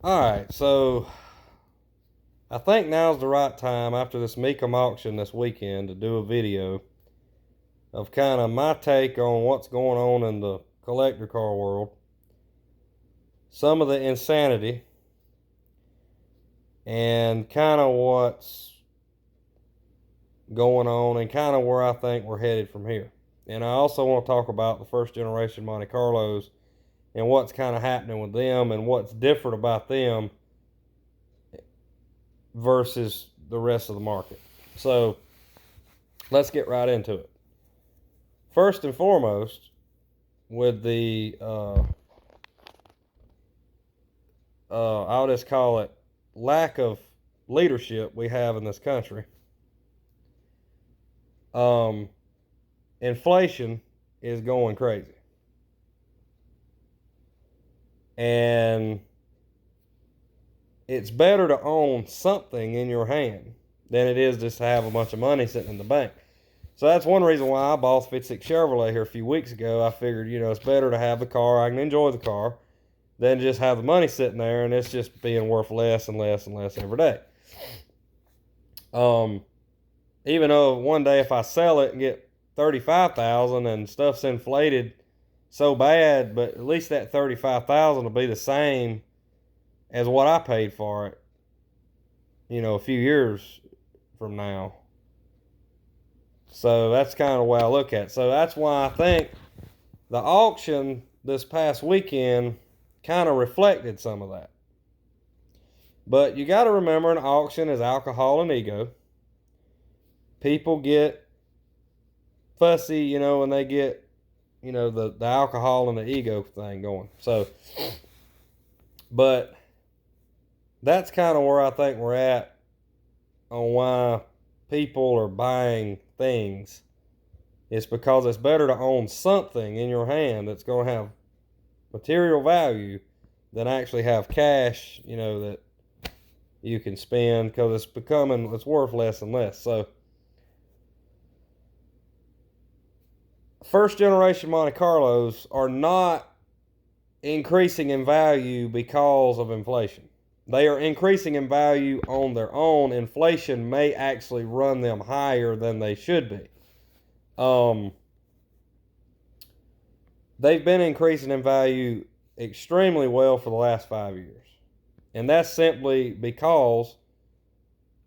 Alright, so I think now's the right time after this Mecum auction this weekend to do a video of kind of my take on what's going on in the collector car world, some of the insanity, and kind of what's going on and kind of where I think we're headed from here. And I also want to talk about the first generation Monte Carlos and what's kind of happening with them and what's different about them versus the rest of the market. So let's get right into it. First and foremost, with the I'll just call it lack of leadership we have in this country. Inflation is going crazy. And it's better to own something in your hand than it is just to have a bunch of money sitting in the bank. So that's one reason why I bought 56 Chevrolet here a few weeks ago. I figured, it's better to have the car. I can enjoy the car than just have the money sitting there and it's just being worth less and less and less every day. Even though one day if I sell it and get $35,000 and stuff's inflated so bad, but at least that $35,000 will be the same as what I paid for it, a few years from now. So that's kind of the way I look at it. So that's why I think the auction this past weekend kind of reflected some of that. But you got to remember, an auction is alcohol and ego. People get fussy, when they get, the alcohol and the ego thing going. So, but that's kind of where I think we're at on why people are buying things. It's because it's better to own something in your hand that's going to have material value than actually have cash, that you can spend, because it's worth less and less. So first generation Monte Carlos are not increasing in value because of inflation. They are increasing in value on their own. Inflation may actually run them higher than they should be. They've been increasing in value extremely well for the last 5 years. And that's simply because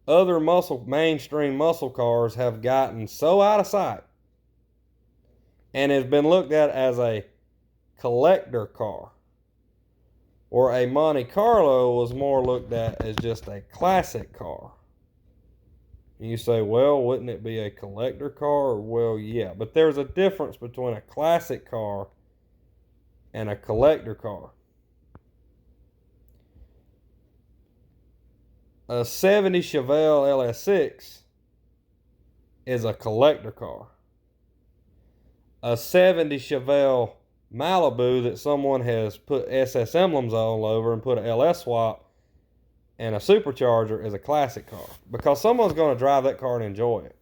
other mainstream muscle cars have gotten so out of sight and has been looked at as a collector car. Or a Monte Carlo was more looked at as just a classic car. And you say, well, wouldn't it be a collector car? Well, yeah. But there's a difference between a classic car and a collector car. A 70 Chevelle LS6 is a collector car. A 70 Chevelle Malibu that someone has put SS emblems all over and put an LS swap and a supercharger is a classic car, because someone's going to drive that car and enjoy it.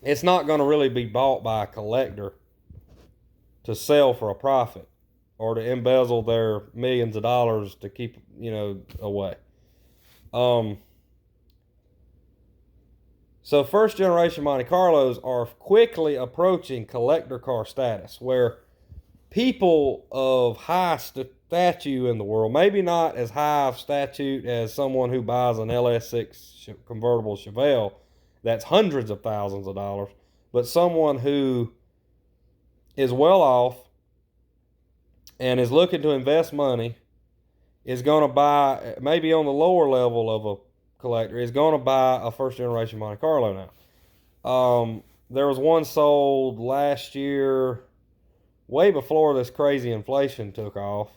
It's not going to really be bought by a collector to sell for a profit or to embezzle their millions of dollars to keep, away. So first generation Monte Carlos are quickly approaching collector car status, where people of high statute in the world, maybe not as high of statute as someone who buys an LS6 convertible Chevelle that's hundreds of thousands of dollars, but someone who is well off and is looking to invest money is going to buy, maybe on the lower level of a collector, is going to buy a first generation Monte Carlo now. There was one sold last year, way before this crazy inflation took off.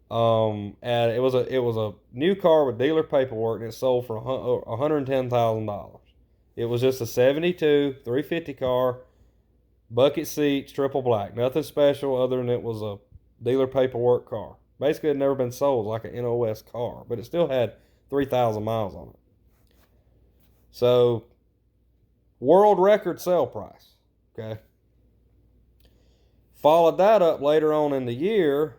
And it was a new car with dealer paperwork, and it sold for $110,000. It was just a 72 350 car, bucket seats, triple black, nothing special other than it was a dealer paperwork car. Basically, it had never been sold, like an NOS car, but it still had 3,000 miles on it. So, world record sale price. Okay. Followed that up later on in the year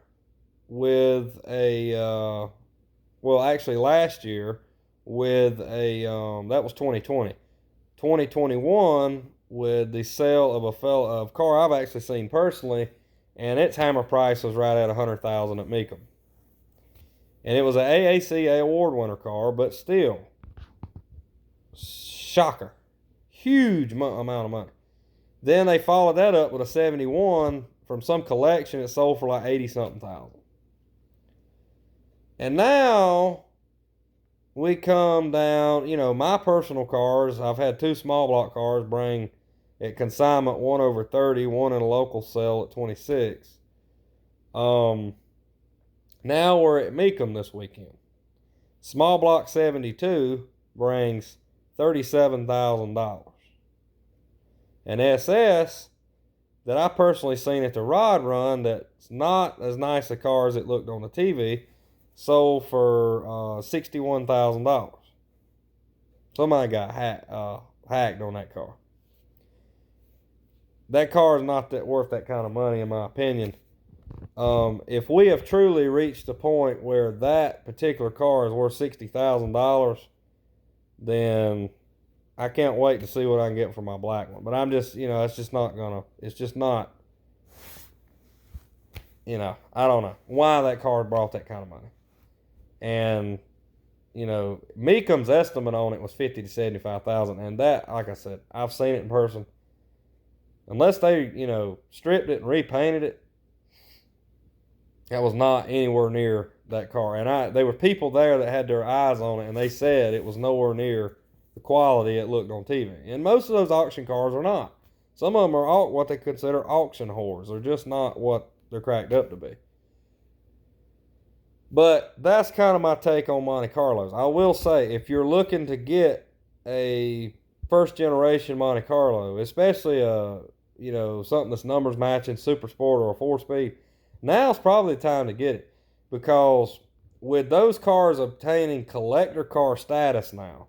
with a well, actually last year with a, that was 2020. 2021 with the sale of a car I've actually seen personally, and its hammer price was right at $100,000 at Mecum. And it was an AACA award winner car, but still, shocker. Huge amount of money. Then they followed that up with a 71 from some collection. It sold for like 80 something thousand. And now we come down, my personal cars. I've had two small block cars bring at consignment, one over 30, one in a local sale at 26. Now we're at Mecum this weekend. Small block 72 brings $37,000. An SS that I personally seen at the Rod Run, that's not as nice a car as it looked on the TV, sold for $61,000. Somebody got hacked on that car. That car is not worth that kind of money, in my opinion. If we have truly reached the point where that particular car is worth $60,000, then I can't wait to see what I can get for my black one. But I'm just, it's just not, I don't know why that car brought that kind of money. And, Mecum's estimate on it was $50,000 to $75,000. And that, like I said, I've seen it in person. Unless they, stripped it and repainted it, that was not anywhere near that car. And there were people there that had their eyes on it, and they said it was nowhere near the quality it looked on TV. And most of those auction cars are not. Some of them are what they consider auction whores. They're just not what they're cracked up to be. But that's kind of my take on Monte Carlos. I will say, if you're looking to get a first generation Monte Carlo, especially something that's numbers matching, super sport or a 4-speed, now's probably the time to get it. Because with those cars obtaining collector car status now,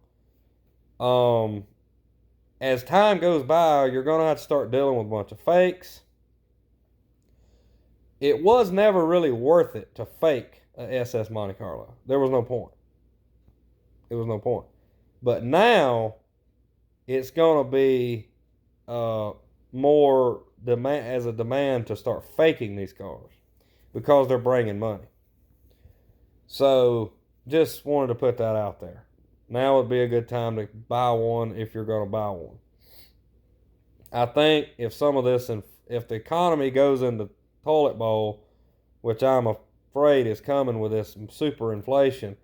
as time goes by, you're going to have to start dealing with a bunch of fakes. It was never really worth it to fake a SS Monte Carlo. There was no point. It was no point. But now, it's going to be more demand to start faking these cars because they're bringing money. So, just wanted to put that out there. Now would be a good time to buy one if you're going to buy one. I think if the economy goes into toilet bowl, which I'm afraid is coming with this super inflation,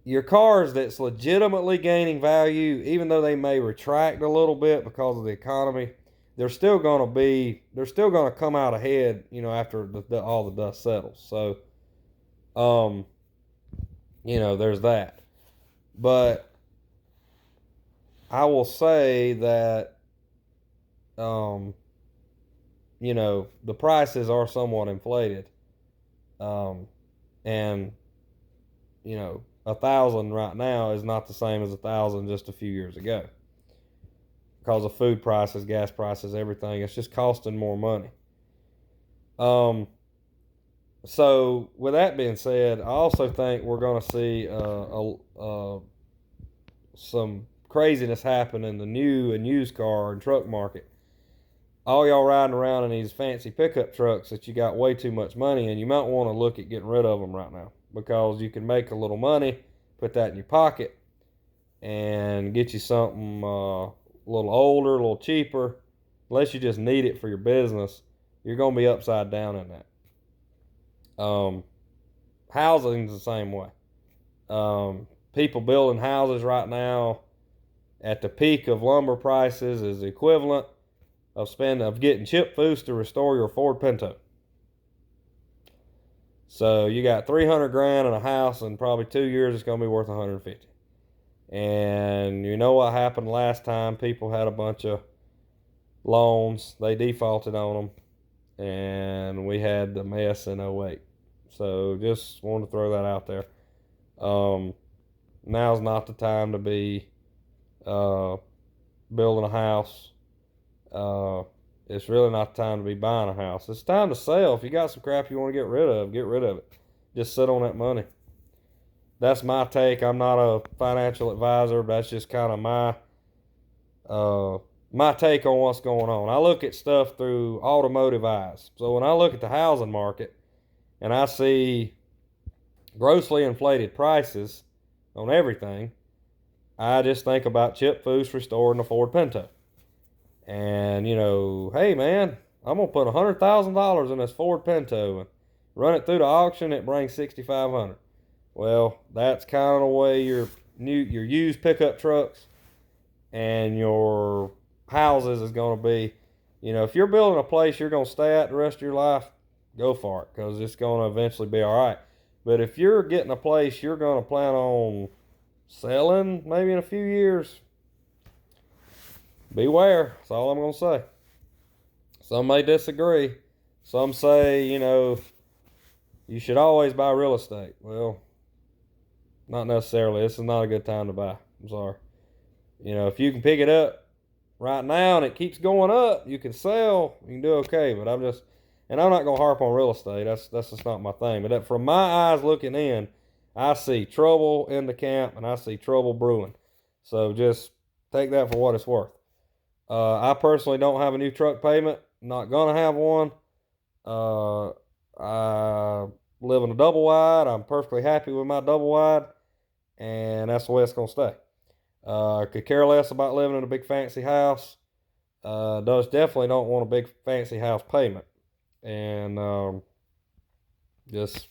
your cars that's legitimately gaining value, even though they may retract a little bit because of the economy, they're still going to come out ahead, after all the dust settles. So, there's that. But I will say that, the prices are somewhat inflated. And, 1,000 right now is not the same as 1,000 just a few years ago. Because of food prices, gas prices, everything. It's just costing more money. So, with that being said, I also think we're going to see some craziness happen in the new and used car and truck market. All y'all riding around in these fancy pickup trucks that you got way too much money in, you might want to look at getting rid of them right now, because you can make a little money, put that in your pocket, and get you something a little older, a little cheaper. Unless you just need it for your business, you're going to be upside down in that. Housing's the same way. People building houses right now at the peak of lumber prices is the equivalent of getting chip foos to restore your Ford Pinto. So you got $300,000 in a house, and probably 2 years it's going to be worth $150,000. And you know what happened last time? People had a bunch of loans. They defaulted on them, and we had the mess in 2008. So just wanted to throw that out there. Now's not the time to be building a house. It's really not the time to be buying a house. It's time to sell. If you got some crap you want to get rid of it. Just sit on that money. That's my take. I'm not a financial advisor, but that's just kind of my take on what's going on. I look at stuff through Automotive Eyes. So when I look at the housing market and I see grossly inflated prices on everything, I just think about Chip Foose restoring the Ford Pinto. And, hey man, I'm going to put $100,000 in this Ford Pinto and run it through the auction. It brings $6,500. Well, that's kind of the way your used pickup trucks and your houses is going to be. If you're building a place you're going to stay at the rest of your life, go for it, because it's going to eventually be all right. But if you're getting a place you're going to plan on selling maybe in a few years, beware. That's all I'm going to say. Some may disagree. Some say, you should always buy real estate. Well, not necessarily. This is not a good time to buy. I'm sorry. If you can pick it up right now and it keeps going up, you can sell, you can do okay. But I'm not going to harp on real estate. That's just not my thing. But from my eyes looking in, I see trouble in the camp and I see trouble brewing. So just take that for what it's worth. I personally don't have a new truck payment. I'm not going to have one. I live in a double wide. I'm perfectly happy with my double wide. And that's the way it's going to stay. Could care less about living in a big fancy house. Definitely don't want a big fancy house payment. And that's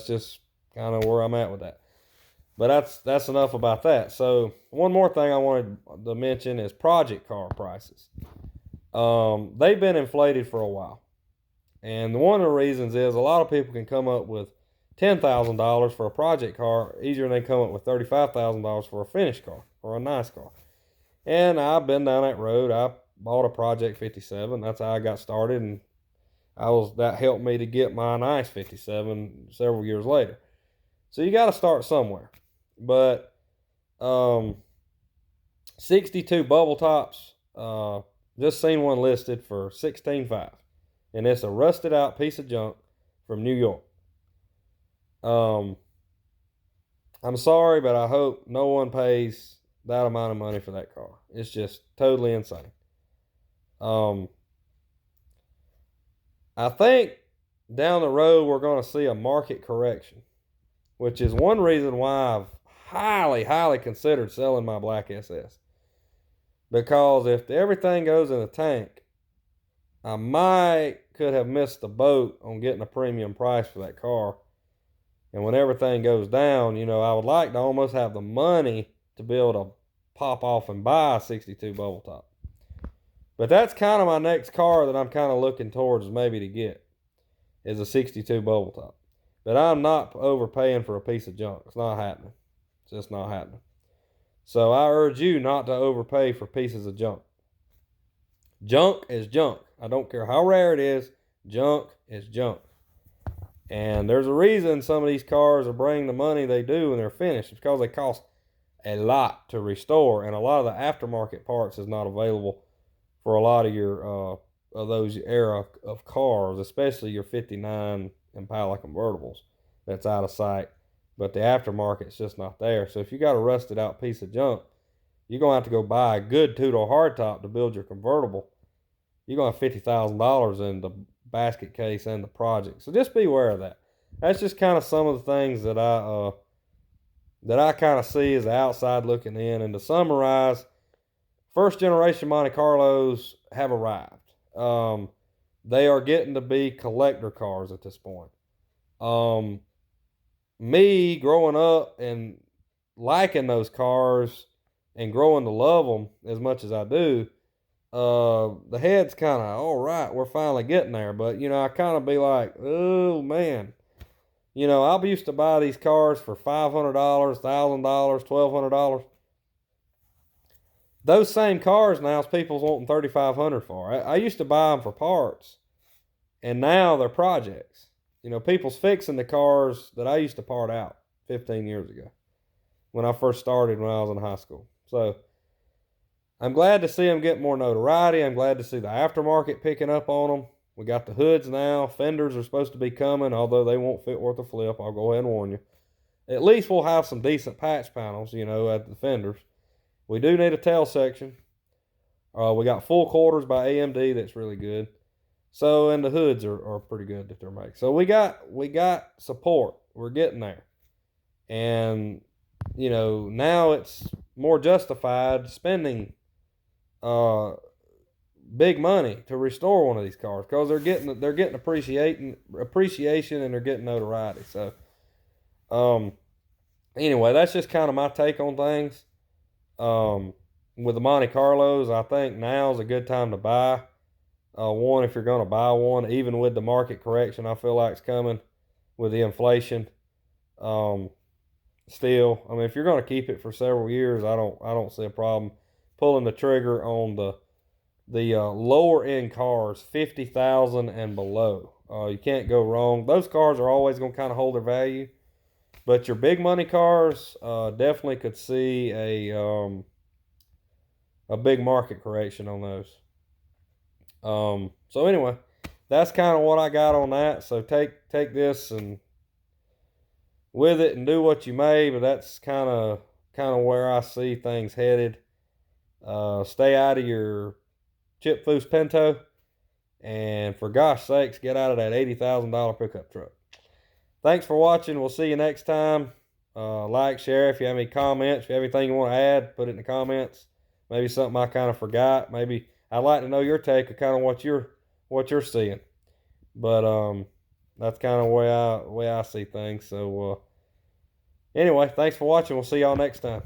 just kind of where I'm at with that. But that's enough about that. So one more thing I wanted to mention is project car prices. They've been inflated for a while. And one of the reasons is a lot of people can come up with $10,000 for a project car easier than they come up with $35,000 for a finished car or a nice car. And I've been down that road. I bought a Project 57. That's how I got started, and that helped me to get my nice 57 several years later. So you got to start somewhere. But 62 bubble tops, just seen one listed for $16,500, and it's a rusted out piece of junk from New York. I'm sorry, but I hope no one pays that amount of money for that car. It's just totally insane. I think down the road we're going to see a market correction, which is one reason why I've highly, highly considered selling my black SS. Because if everything goes in the tank, I could have missed the boat on getting a premium price for that car. And when everything goes down, I would like to almost have the money to be able to pop off and buy a 62 bubble top. But that's kind of my next car that I'm kind of looking towards maybe to get, is a 62 bubble top. But I'm not overpaying for a piece of junk. It's not happening. It's just not happening. So I urge you not to overpay for pieces of junk. Junk is junk. I don't care how rare it is. Junk is junk. And there's a reason some of these cars are bringing the money they do when they're finished. It's because they cost a lot to restore, and a lot of the aftermarket parts is not available for a lot of your of those era of cars, especially your 59 Impala convertibles. That's out of sight, but the aftermarket's just not there. So if you got a rusted out piece of junk, you're gonna have to go buy a good two-door hardtop to build your convertible. You're gonna have $50,000 in the basket case and the project. So just be aware of that. That's just kind of some of the things that I kind of see as the outside looking in. And to summarize, first generation Monte Carlos have arrived. They are getting to be collector cars at this point. Me growing up and liking those cars and growing to love them as much as I do, the head's kind of, all right, we're finally getting there. But, I kind of be like, oh, man. I used to buy these cars for $500, $1,000, $1,200. Those same cars now, people's wanting $3,500 for. I used to buy them for parts, and now they're projects. People's fixing the cars that I used to part out 15 years ago when I first started when I was in high school. So I'm glad to see them get more notoriety. I'm glad to see the aftermarket picking up on them, We got the hoods now. Fenders are supposed to be coming, although they won't fit worth a flip. I'll go ahead and warn you. At least we'll have some decent patch panels, you know, at the fenders. We do need a tail section. We got full quarters by AMD. That's really good. So, and the hoods are pretty good that they're making. So we got support. We're getting there. And, you know, now it's more justified spending big money to restore one of these cars, because they're getting appreciation and they're getting notoriety. So anyway, that's just kind of my take on things. With the Monte Carlos, I think now's a good time to buy one, if you're going to buy one, even with the market correction I feel like it's coming with the inflation. Still, I mean, if you're going to keep it for several years, I don't see a problem pulling the trigger on the lower end cars, 50,000 and below. You can't go wrong. Those cars are always going to kind of hold their value, but your big money cars definitely could see a big market correction on those. So anyway, that's kind of what I got on that. So take this and with it and do what you may, but that's kind of where I see things headed. Stay out of your chip foose Pinto, and for gosh sakes, get out of that $80,000 pickup truck. Thanks for watching. We'll see you next time. Like, share. If you have any comments, if you have anything you want to add, put it in the comments. Maybe something I kind of forgot. Maybe I'd like to know your take of kind of what you're seeing. But that's kind of the way I see things. So anyway, thanks for watching. We'll see y'all next time.